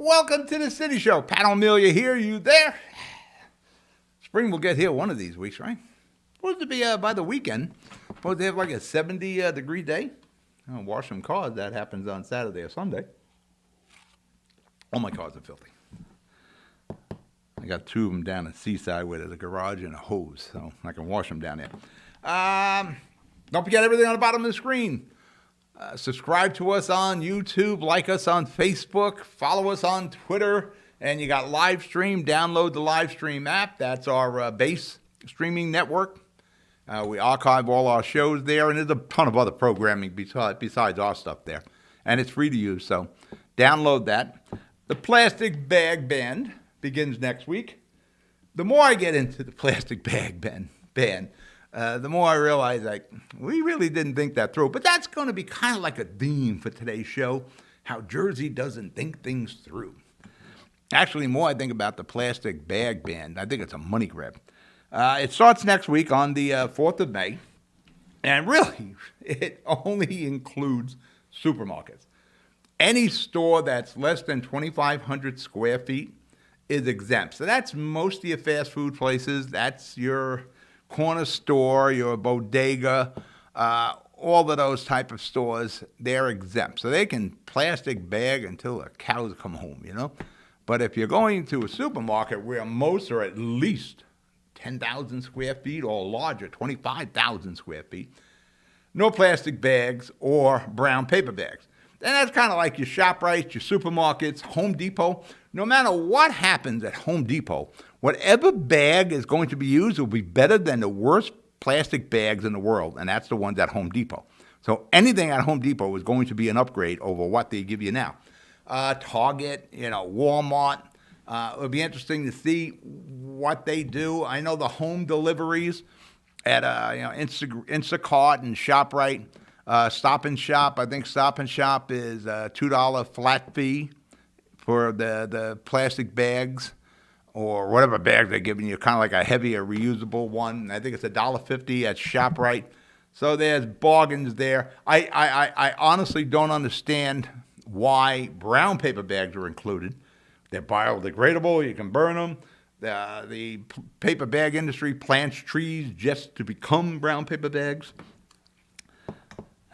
Welcome to the City Show. Pat O Melia here. You there? Spring will get here one of these weeks, right? Supposed to be by the weekend. Supposed to have like a 70-degree day. I'll wash some cars. That happens on Saturday or Sunday. All my cars are filthy. I got two of them down at Seaside where there's a garage and a hose, so I can wash them down there. Don't forget everything on the bottom of the screen. Subscribe to us on YouTube, like us on Facebook, follow us on Twitter, and you got live stream. Download the live stream app. That's our base streaming network. We archive all our shows there, and there's a ton of other programming besides our stuff there. And it's free to use, so download that. The plastic bag ban begins next week. The more I get into the plastic bag ban, the more I realize we really didn't think that through. But that's going to be kind of like a theme for today's show, how Jersey doesn't think things through. Actually, the more I think about the plastic bag ban, I think it's a money grab. It starts next week on the 4th of May, and really, it only includes supermarkets. Any store that's less than 2,500 square feet is exempt. So that's most of your fast food places. That's your corner store, your bodega, all of those type of stores, they're exempt. So they can plastic bag until the cows come home, you know. But if you're going to a supermarket where most are at least 10,000 square feet or larger, 25,000 square feet, no plastic bags or brown paper bags. And that's kind of like your ShopRite, your supermarkets, Home Depot. No matter what happens at Home Depot, whatever bag is going to be used will be better than the worst plastic bags in the world, and that's the ones at Home Depot. So anything at Home Depot is going to be an upgrade over what they give you now. Target, Walmart. It'll be interesting to see what they do. I know the home deliveries at Instacart and ShopRite. Stop and Shop, I think Stop and Shop is a $2 flat fee for the plastic bags or whatever bag they're giving you, kind of like a heavier reusable one. I think it's $1.50 at ShopRite. So there's bargains there. I honestly don't understand why brown paper bags are included. They're biodegradable. You can burn them. The paper bag industry plants trees just to become brown paper bags.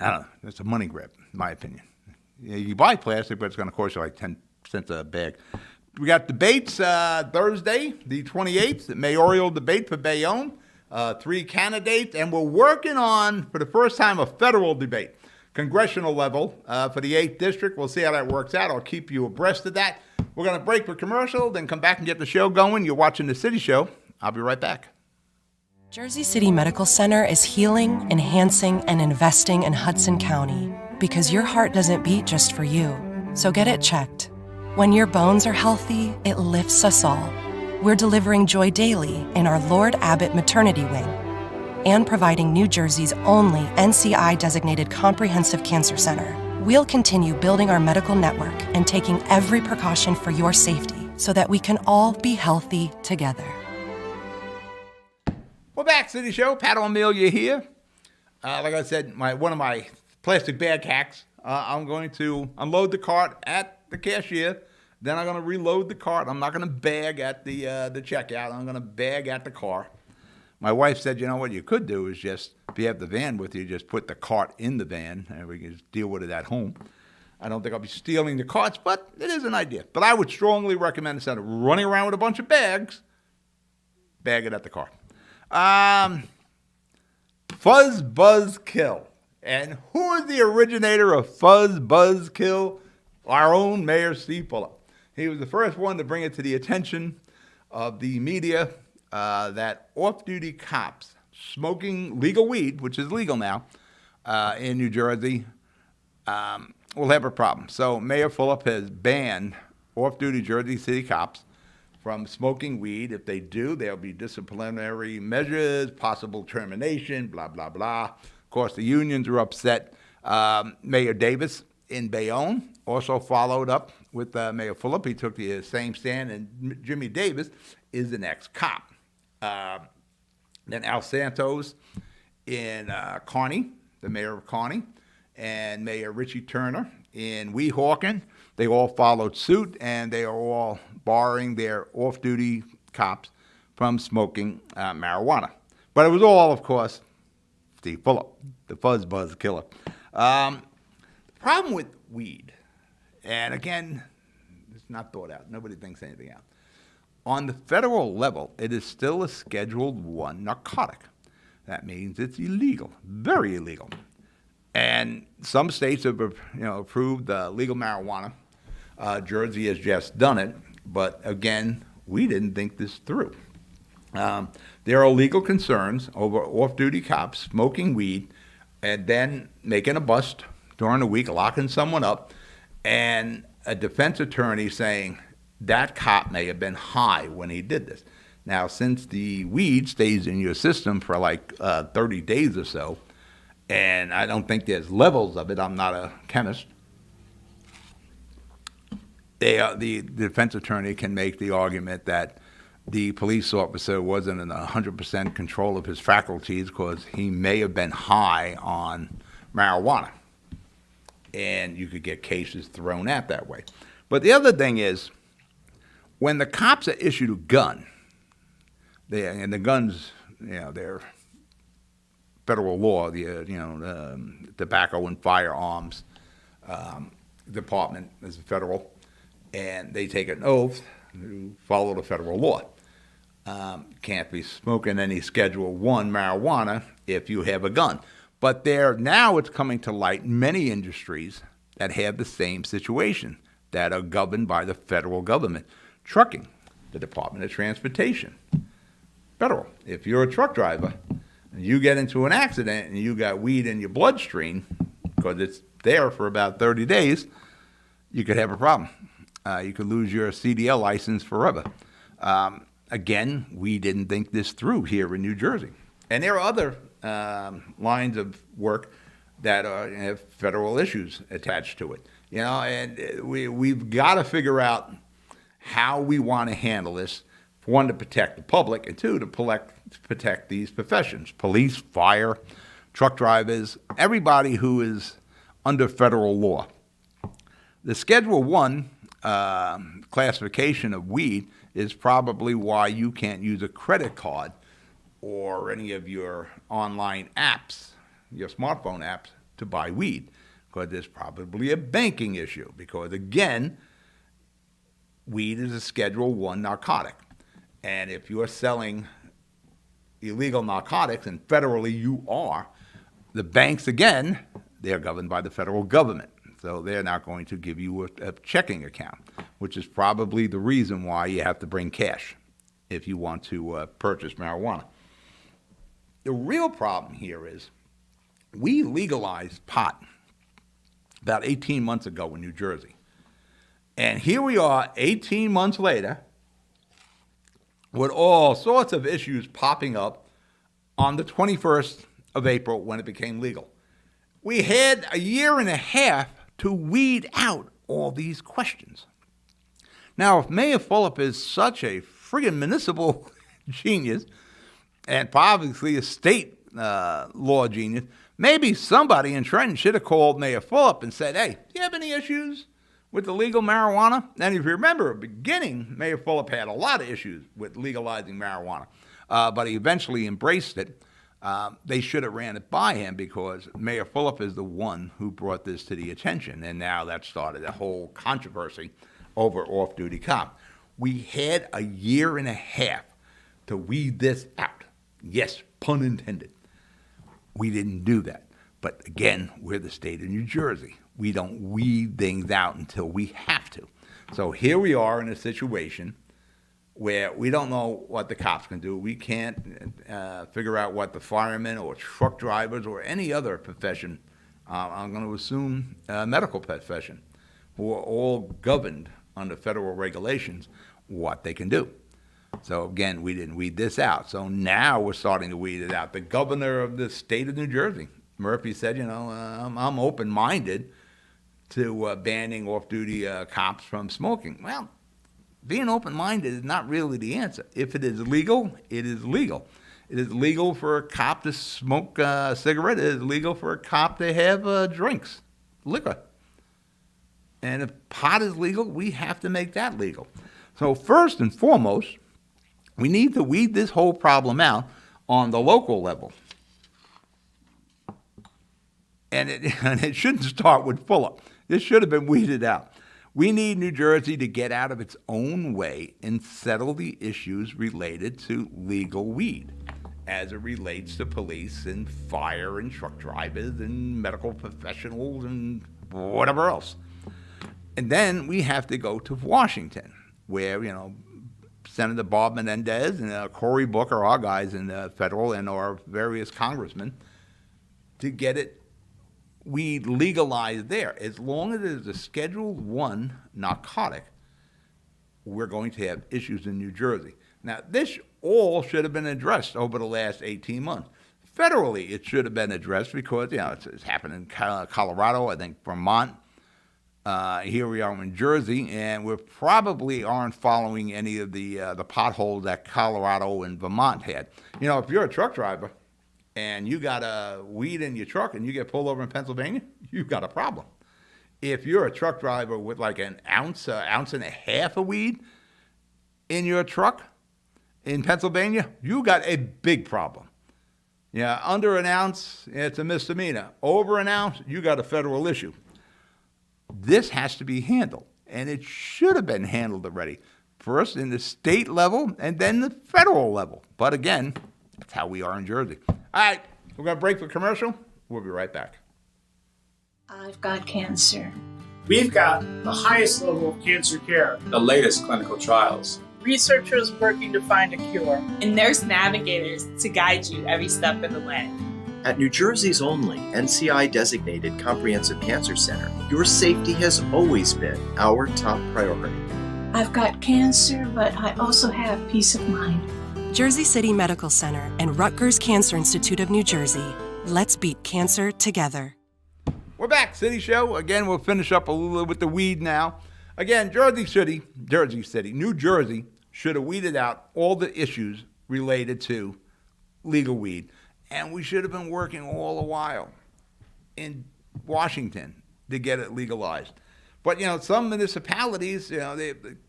I don't know. It's a money grab, in my opinion. You buy plastic, but it's going to cost you like 10 cents a bag. We got debates Thursday, the 28th, the mayoral debate for Bayonne. 3 candidates, and we're working on, for the first time, a federal debate, congressional level for the 8th district. We'll see how that works out. I'll keep you abreast of that. We're going to break for commercial, then come back and get the show going. You're watching The City Show. I'll be right back. Jersey City Medical Center is healing, enhancing, and investing in Hudson County because your heart doesn't beat just for you. So get it checked. When your bones are healthy, it lifts us all. We're delivering joy daily in our Lord Abbott Maternity Wing and providing New Jersey's only NCI-designated comprehensive cancer center. We'll continue building our medical network and taking every precaution for your safety so that we can all be healthy together. We're back, City Show. Pat O Melia here. Like I said, one of my plastic bag hacks, I'm going to unload the cart at the cashier. Then I'm going to reload the cart. I'm not going to bag at the checkout. I'm going to bag at the car. My wife said, what you could do is just, if you have the van with you, just put the cart in the van, and we can just deal with it at home. I don't think I'll be stealing the carts, but it is an idea. But I would strongly recommend, instead of running around with a bunch of bags, bag it at the car. Fuzz Buzz Kill. And who is the originator of Fuzz Buzz Kill? Our own Mayor Steve Fuller. He was the first one to bring it to the attention of the media that off-duty cops smoking legal weed, which is legal now in New Jersey, will have a problem. So Mayor Fuller has banned off-duty Jersey City cops from smoking weed. If they do, there'll be disciplinary measures, possible termination, blah, blah, blah. Of course, the unions are upset. Mayor Davis in Bayonne also followed up with Mayor Fuller. He took the same stand, and Jimmy Davis is the next cop. Then Al Santos in Kearney, the mayor of Kearney, and Mayor Richie Turner in Weehawken. they all followed suit, and they are all barring their off-duty cops from smoking marijuana. But it was all, of course, Steve Fulop, the fuzz buzz killer. The problem with weed, and again, it's not thought out. Nobody thinks anything out. On the federal level, it is still a Schedule I narcotic. That means it's illegal, very illegal. And some states have, approved legal marijuana. Jersey has just done it, but again, we didn't think this through. There are legal concerns over off-duty cops smoking weed and then making a bust during the week, locking someone up, and a defense attorney saying that cop may have been high when he did this. Now, since the weed stays in your system for like 30 days or so, and I don't think there's levels of it, I'm not a chemist, the defense attorney can make the argument that the police officer wasn't in 100% control of his faculties because he may have been high on marijuana. And you could get cases thrown out that way. But the other thing is, when the cops are issued a gun, and the guns, they're federal law, the Tobacco and Firearms Department is federal, and they take an oath to follow the federal law. Can't be smoking any Schedule I marijuana if you have a gun. But now it's coming to light many industries that have the same situation, that are governed by the federal government. Trucking, the Department of Transportation, federal. If you're a truck driver and you get into an accident and you got weed in your bloodstream, because it's there for about 30 days, you could have a problem. You could lose your CDL license forever. Again, we didn't think this through here in New Jersey. And there are other lines of work that have federal issues attached to it. And we've got to figure out how we want to handle this. For one, to protect the public, and two, to protect these professions: police, fire, truck drivers, everybody who is under federal law. The Schedule I classification of weed is probably why you can't use a credit card or any of your online apps, your smartphone apps, to buy weed, because there's probably a banking issue. Because again, weed is a Schedule I narcotic. And if you're selling illegal narcotics, and federally you are, the banks, again, they're governed by the federal government. So they're not going to give you a checking account, which is probably the reason why you have to bring cash if you want to purchase marijuana. The real problem here is we legalized pot about 18 months ago in New Jersey. And here we are 18 months later with all sorts of issues popping up on the 21st of April when it became legal. We had a year and a half to weed out all these questions. Now, if Mayor Fulop is such a friggin' municipal genius, and obviously a state law genius, maybe somebody in Trenton should have called Mayor Fulop and said, hey, do you have any issues with the legal marijuana? And if you remember at the beginning, Mayor Fulop had a lot of issues with legalizing marijuana, but he eventually embraced it. They should have ran it by him, because Mayor Fulop is the one who brought this to the attention, and now that started a whole controversy over off-duty cop. We had a year and a half to weed this out. Yes, pun intended. We didn't do that. But again, we're the state of New Jersey. We don't weed things out until we have to. So here we are in a situation where we don't know what the cops can do. We can't figure out what the firemen or truck drivers or any other profession, I'm going to assume medical profession, who are all governed under federal regulations, what they can do. So again, we didn't weed this out. So now we're starting to weed it out. The governor of the state of New Jersey, Murphy, said, I'm open-minded to banning off-duty cops from smoking. Well, being open-minded is not really the answer. If it is legal, it is legal. It is legal for a cop to smoke a cigarette. It is legal for a cop to have drinks, liquor. And if pot is legal, we have to make that legal. So first and foremost, we need to weed this whole problem out on the local level. And it shouldn't start with Fuller. This should have been weeded out. We need New Jersey to get out of its own way and settle the issues related to legal weed as it relates to police and fire and truck drivers and medical professionals and whatever else. And then we have to go to Washington, where, Senator Bob Menendez and Cory Booker, our guys in the federal, and our various congressmen, to get it weed legalized there. As long as it is a Schedule I narcotic, we're going to have issues in New Jersey. Now, this all should have been addressed over the last 18 months. Federally, it should have been addressed because, it's happened in Colorado, I think Vermont. Here we are in Jersey, and we probably aren't following any of the potholes that Colorado and Vermont had. If you're a truck driver and you got a weed in your truck and you get pulled over in Pennsylvania, you've got a problem. If you're a truck driver with like an ounce and a half of weed in your truck in Pennsylvania, you got a big problem. Under an ounce, it's a misdemeanor. Over an ounce, you got a federal issue. This has to be handled, and it should have been handled already. First in the state level and then the federal level. But again, that's how we are in Jersey. All right, we're going to break for commercial. We'll be right back. I've got cancer. We've got the highest level of cancer care. The latest clinical trials. Researchers working to find a cure. And nurse navigators to guide you every step of the way. At New Jersey's only NCI-designated Comprehensive Cancer Center, your safety has always been our top priority. I've got cancer, but I also have peace of mind. Jersey City Medical Center and Rutgers Cancer Institute of New Jersey. Let's beat cancer together. We're back, City Show. Again, we'll finish up a little with the weed now. Again, Jersey City, New Jersey should have weeded out all the issues related to legal weed. And we should have been working all the while in Washington to get it legalized. But, some municipalities,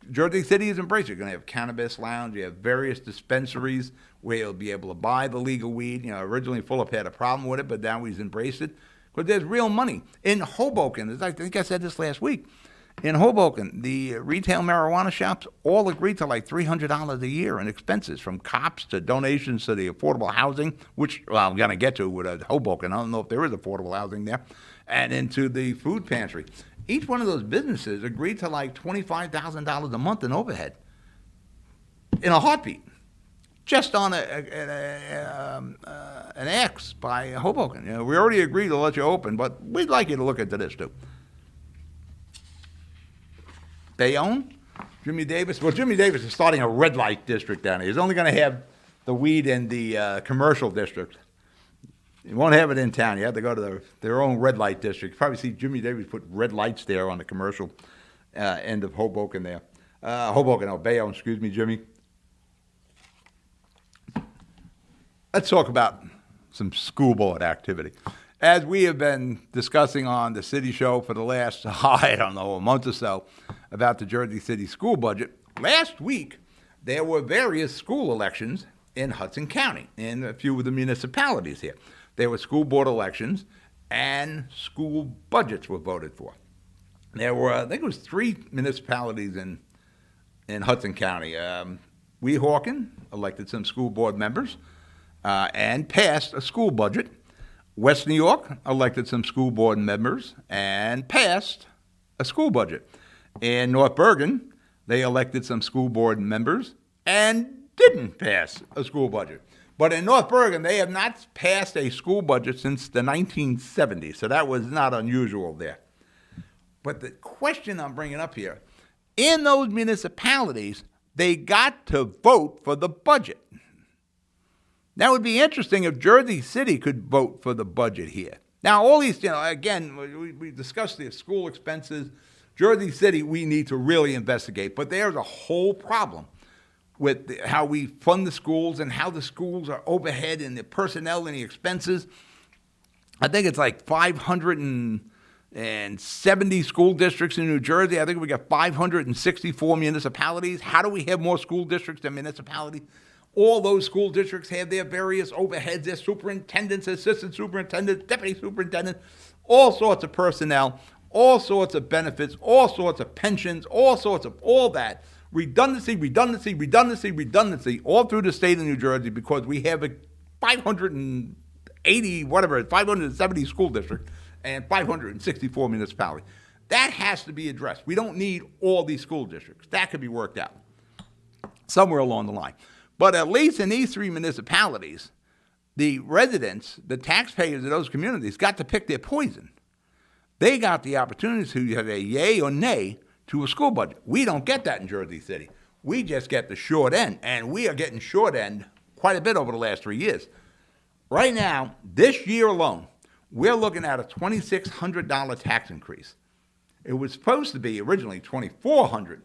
Jersey City is embraced. You're going to have cannabis lounge. You have various dispensaries where you'll be able to buy the legal weed. Originally Fulop had a problem with it, but now he's embraced it. Because there's real money. In Hoboken, I think I said this last week, in Hoboken, the retail marijuana shops all agreed to like $300 a year in expenses, from cops to donations to the affordable housing, which I'm going to get to with Hoboken. I don't know if there is affordable housing there, and into the food pantry. Each one of those businesses agreed to like $25,000 a month in overhead in a heartbeat, just on an X by Hoboken. We already agreed to let you open, but we'd like you to look into this too. Bayonne, Jimmy Davis. Well, Jimmy Davis is starting a red light district down here. He's only going to have the weed in the commercial district. He won't have it in town. You have to go to their own red light district. You probably see Jimmy Davis put red lights there on the commercial end of Hoboken there. Bayonne, excuse me, Jimmy. Let's talk about some school board activity. As we have been discussing on the City Show for the last, a month or so, about the Jersey City school budget, last week there were various school elections in Hudson County, in a few of the municipalities here. There were school board elections, and school budgets were voted for. There were, I think it was 3 municipalities in Hudson County. Weehawken elected some school board members and passed a school budget. West New York elected some school board members and passed a school budget. In North Bergen, they elected some school board members and didn't pass a school budget. But in North Bergen, they have not passed a school budget since the 1970s, so that was not unusual there. But the question I'm bringing up here, in those municipalities, they got to vote for the budget. That would be interesting if Jersey City could vote for the budget here. Now, all these, again, we discussed the school expenses. Jersey City, we need to really investigate. But there's a whole problem with how we fund the schools and how the schools are overhead and the personnel and the expenses. I think it's like $500 and 70 school districts in New Jersey. I think we got 564 municipalities. How do we have more school districts than municipalities? All those school districts have their various overheads, their superintendents, assistant superintendents, deputy superintendents, all sorts of personnel, all sorts of benefits, all sorts of pensions, all sorts of all that. Redundancy, all through the state of New Jersey because we have a 570 school districts and 564 municipalities. That has to be addressed. We don't need all these school districts. That could be worked out somewhere along the line. But at least in these three municipalities, the residents, the taxpayers of those communities got to pick their poison. They got the opportunity to have a yay or nay to a school budget. We don't get that in Jersey City. We just get the short end, and we are getting short end quite a bit over the last 3 years. Right now, this year alone, we're looking at a $2,600 tax increase. It was supposed to be originally $2,400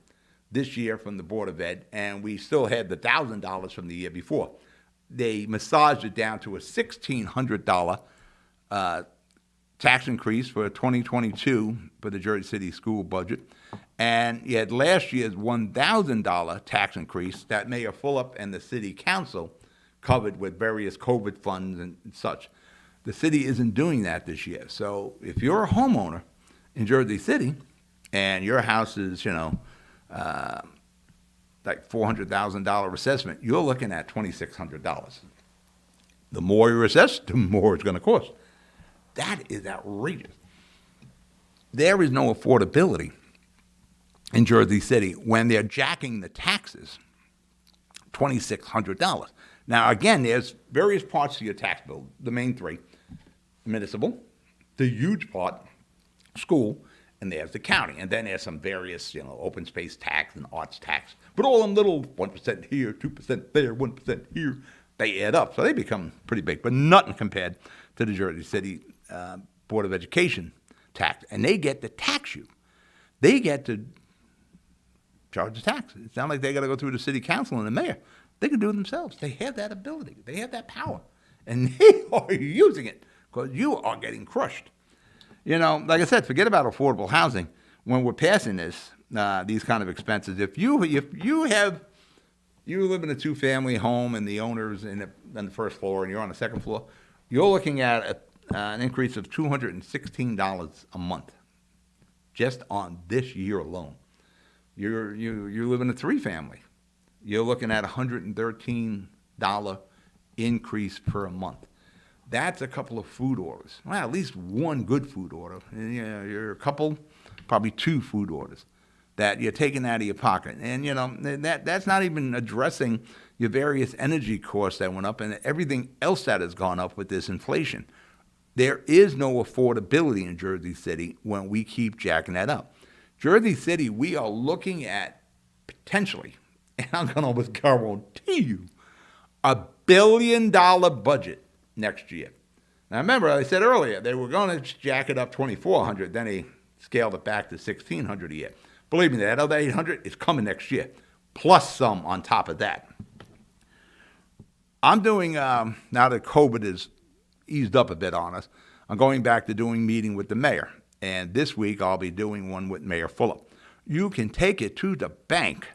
this year from the Board of Ed, and we still had the $1,000 from the year before. They massaged it down to a $1,600 tax increase for 2022 for the Jersey City school budget. And you had last year's $1,000 tax increase that Mayor Fulop and the City Council covered with various COVID funds and such. The city isn't doing that this year. So if you're a homeowner in Jersey City and your house is, like $400,000 assessment, you're looking at $2,600. The more you assess, the more it's going to cost. That is outrageous. There is no affordability in Jersey City when they're jacking the taxes, $2,600. Now, again, there's various parts to your tax bill, the main three: municipal, the huge part, school, and there's the county. And then there's some various, open space tax and arts tax. But all them little 1% here, 2% there, 1% here, they add up. So they become pretty big, but nothing compared to the Jersey City Board of Education tax. And they get to tax you. They get to charge the tax. It's not like they got to go through the city council and the mayor. They can do it themselves. They have that ability. They have that power. And they are using it because you are getting crushed. Like I said, forget about affordable housing. When we're passing this, these kind of expenses, if you live in a two-family home and the owner's on the first floor and you're on the second floor, you're looking at an increase of $216 a month just on this year alone. You live in a three-family. You're looking at $113 increase per month. That's a couple of food orders. Well, at least one good food order. And, you're a couple, probably two food orders that you're taking out of your pocket. And, that's not even addressing your various energy costs that went up and everything else that has gone up with this inflation. There is no affordability in Jersey City when we keep jacking that up. Jersey City, we are looking at potentially, and I'm going to almost guarantee you, $1 billion budget next year. Now remember, I said earlier, they were going to jack it up $2,400, then they scaled it back to $1,600 a year. Believe me, that other $800 is coming next year, plus some on top of that. I'm doing, now that COVID has eased up a bit on us, I'm going back to doing meeting with the mayor. And this week I'll be doing one with Mayor Fulop. You can take it to the bank.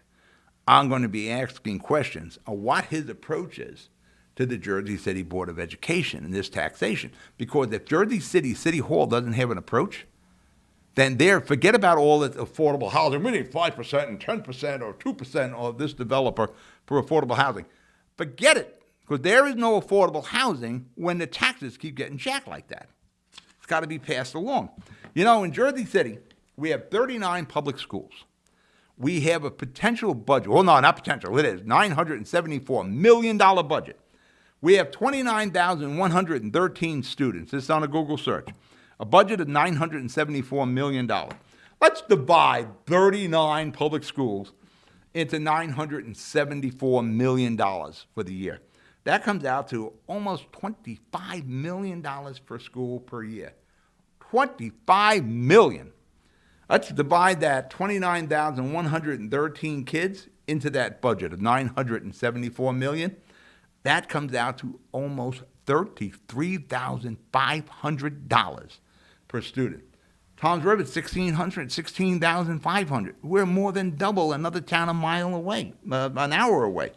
I'm going to be asking questions on what his approach is to the Jersey City Board of Education and this taxation. Because if Jersey City Hall doesn't have an approach, then forget about all this affordable housing. We need 5% and 10% or 2% of this developer for affordable housing. Forget it, because there is no affordable housing when the taxes keep getting jacked like that. It's got to be passed along. In Jersey City, we have 39 public schools. We have a potential budget. Well, no, not potential. It is $974 million budget. We have 29,113 students. This is on a Google search. A budget of $974 million. Let's divide 39 public schools into $974 million for the year. That comes out to almost $25 million per school per year. $25 million. Let's divide that 29,113 kids into that budget of $974 million. That comes out to almost $33,500 per student. Tom's River, 1,600, 16,500. We're more than double another town a mile away, an hour away.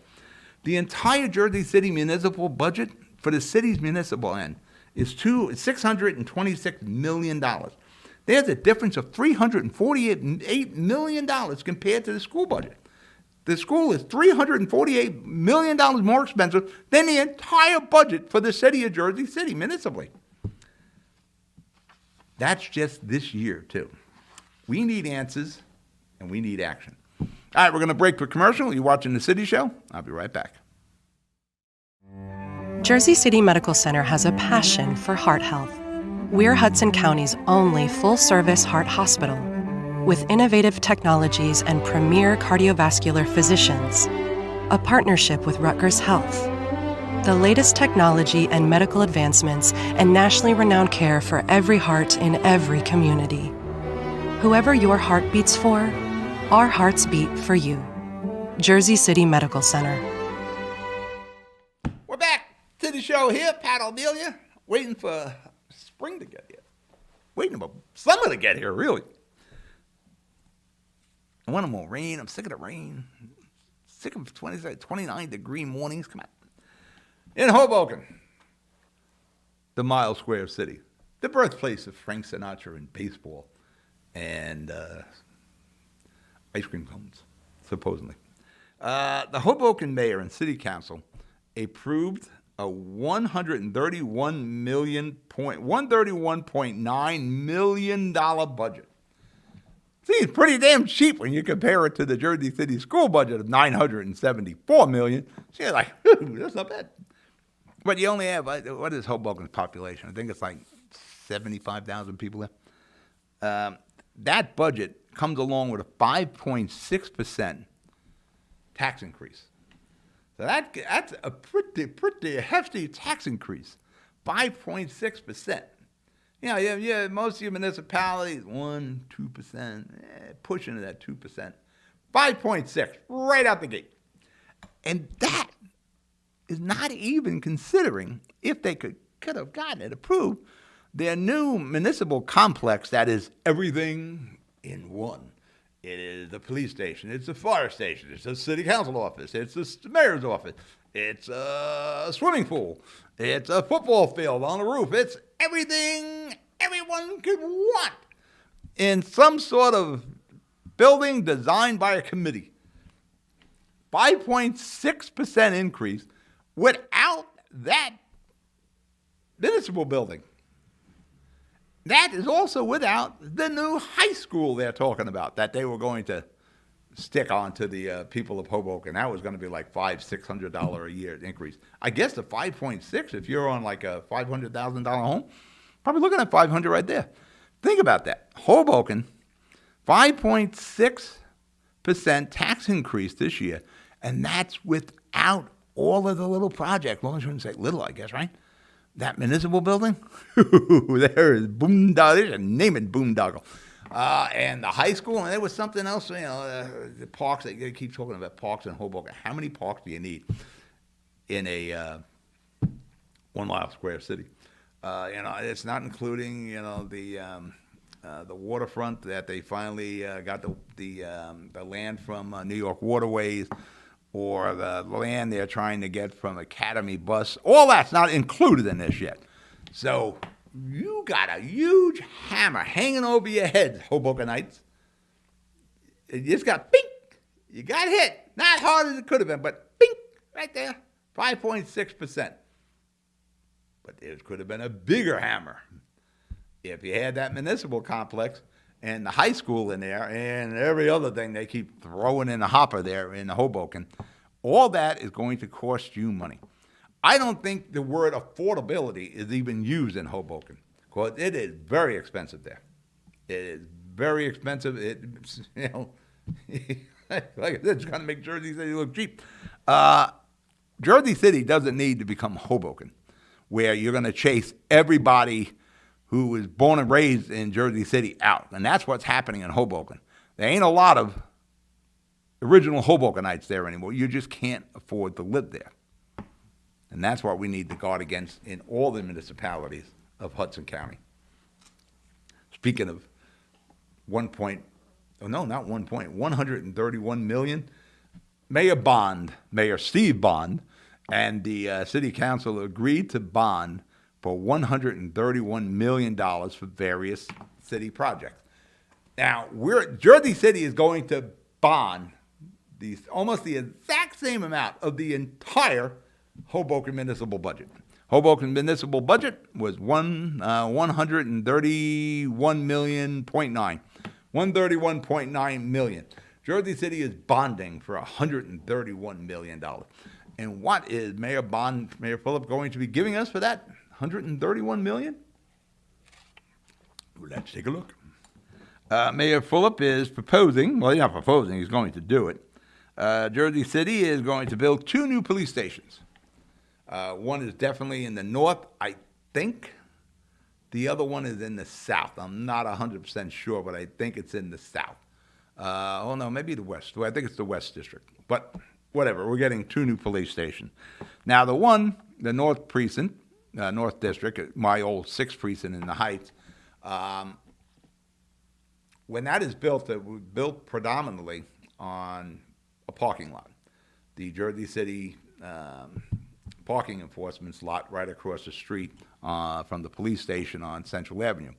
The entire Jersey City municipal budget for the city's municipal end is $626 million. There's a difference of $348 million compared to the school budget. The school is $348 million more expensive than the entire budget for the city of Jersey City municipally. That's just this year, too. We need answers, and we need action. All right, we're going to break for commercial. You're watching The City Show. I'll be right back. Jersey City Medical Center has a passion for heart health. We're Hudson County's only full-service heart hospital, with innovative technologies and premier cardiovascular physicians, a partnership with Rutgers Health, the latest technology and medical advancements, and nationally renowned care for every heart in every community. Whoever your heart beats for, our hearts beat for you. Jersey City Medical Center. We're back to the show here, Pat O Melia, waiting for spring to get here. Waiting for summer to get here, really. I want more rain. I'm sick of the rain. Sick of 29-degree mornings. Come on. In Hoboken, the mile square city, the birthplace of Frank Sinatra in baseball and ice cream cones, supposedly. The Hoboken mayor and city council approved a $131.9 million budget. See, it's pretty damn cheap when you compare it to the Jersey City school budget of $974 million. So you're like, that's not bad. But you only have, what is Hoboken's population? I think it's like 75,000 people there. That budget comes along with a 5.6% tax increase. So that's a pretty hefty tax increase, 5.6%. You know, most of your municipalities, 1%, 2%, pushing to that 2%. 5.6, right out the gate. And that is not even considering, if they could have gotten it approved, their new municipal complex that is everything in one. It is the police station, it's the fire station, it's the city council office, it's the mayor's office, it's a swimming pool, it's a football field on the roof, it's everything everyone could want in some sort of building designed by a committee. 5.6% increase without that municipal building. That is also without the new high school they're talking about that they were going to stick on to the people of Hoboken. That was going to be like $500-600 a year increase. I guess the 5.6, if you're on like a $500,000 home, probably looking at 500 right there. Think about that. Hoboken, 5.6% tax increase this year, and that's without all of the little projects. Well, I shouldn't say little, I guess, right? That municipal building, there is boondoggle. There's a name it, boondoggle. And the high school, and there was something else, the parks. They keep talking about parks in Hoboken. How many parks do you need in a 1 mile square city? It's not including, the waterfront that they finally got the land from New York Waterways, or the land they're trying to get from Academy Bus. All that's not included in this yet. So you got a huge hammer hanging over your head, Hobokenites. You just got bink. You got hit. Not hard as it could have been, but bink, right there, 5.6%. But there could have been a bigger hammer if you had that municipal complex and the high school in there and every other thing they keep throwing in the hopper there in Hoboken. All that is going to cost you money. I don't think the word affordability is even used in Hoboken, because it is very expensive there. It is very expensive. Like I said, it's going to make Jersey City look cheap. Jersey City doesn't need to become Hoboken, where you're going to chase everybody who was born and raised in Jersey City out. And that's what's happening in Hoboken. There ain't a lot of original Hobokenites there anymore. You just can't afford to live there. And that's what we need to guard against in all the municipalities of Hudson County. Speaking of 131 million. Mayor Steve Bond, and the city council agreed to bond for $131 million for various city projects. Now, Jersey City is going to bond almost the exact same amount of the entire Hoboken municipal budget. Hoboken municipal budget was 131.9 million. Jersey City is bonding for $131 million. And what is Mayor Phillip going to be giving us for that $131 million? Let's take a look. Mayor Phillip is proposing, well, he's not proposing, he's going to do it. Jersey City is going to build 2 new police stations. One is definitely in the north, I think. The other one is in the south. I'm not 100% sure, but I think it's in the south. Oh, no, maybe the west. Well, I think it's the west district. But whatever, we're getting 2 new police stations. Now, the north precinct, north district, my old 6th precinct in the Heights, when that is built, it was built predominantly on a parking lot. The Jersey City parking enforcement's lot right across the street from the police station on Central Avenue.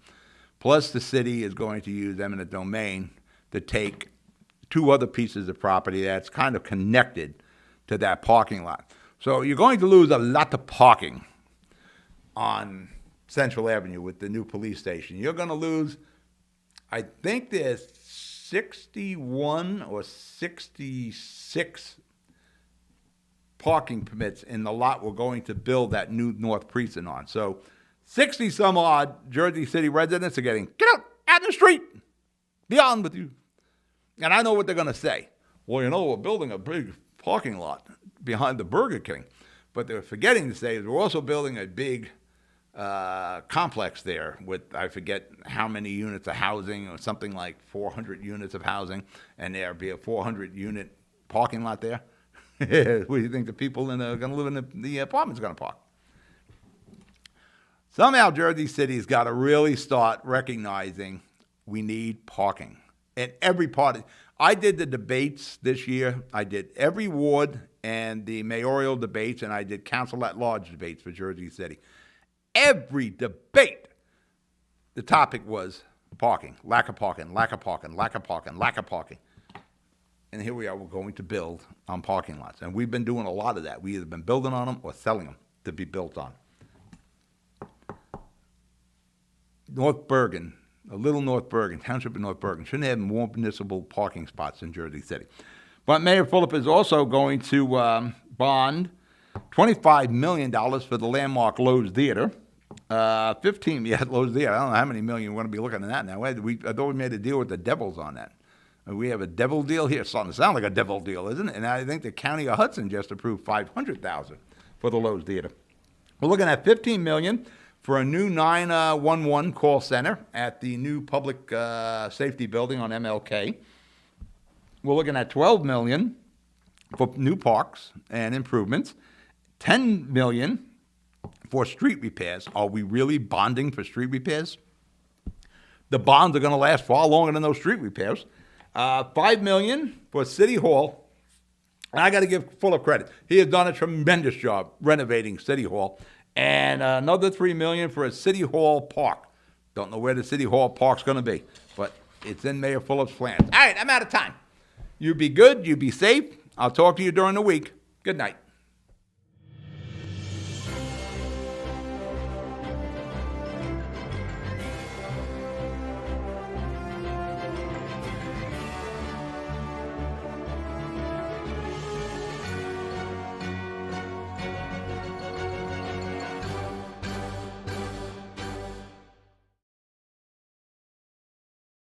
Plus, the city is going to use eminent domain to take 2 other pieces of property that's kind of connected to that parking lot. So you're going to lose a lot of parking on Central Avenue with the new police station. You're going to lose, I think there's 61 or 66 parking permits in the lot we're going to build that new North Precinct on. So 60 some odd Jersey City residents are getting, get out in the street, be on with you. And I know what they're going to say. Well, you know, we're building a big parking lot behind the Burger King. But they're forgetting to say is we're also building a big complex there with, I forget how many units of housing, or something like 400 units of housing, and there'll be a 400-unit parking lot there. Where do you think the people going to live in the apartments are going to park? Somehow Jersey City's got to really start recognizing we need parking. And every part, I did the debates this year. I did every ward and the mayoral debates, and I did council at large debates for Jersey City. Every debate, the topic was parking, lack of parking, lack of parking, lack of parking, lack of parking. And here we are, we're going to build on parking lots. And we've been doing a lot of that. We either been building on them or selling them to be built on. North Bergen, a little North Bergen, township of North Bergen, shouldn't have more municipal parking spots in Jersey City. But Mayor Phillip is also going to bond $25 million for the landmark Lowe's Theater. 15, Lowe's Theater. I don't know how many million we're going to be looking at that now. I thought we made a deal with the Devils on that. We have a devil deal here. It's starting to sound like a devil deal, isn't it? And I think the county of Hudson just approved $500,000 for the Lowe's Theater. We're looking at $15 million for a new 911 call center at the new public safety building on MLK. We're looking at $12 million for new parks and improvements. $10 million for street repairs. Are we really bonding for street repairs? The bonds are going to last far longer than those street repairs. $5 million for City Hall. And I got to give Phillip credit. He has done a tremendous job renovating City Hall. And another $3 million for a City Hall park. Don't know where the City Hall park's going to be, but it's in Mayor Phillip's plans. All right, I'm out of time. You be good. You be safe. I'll talk to you during the week. Good night.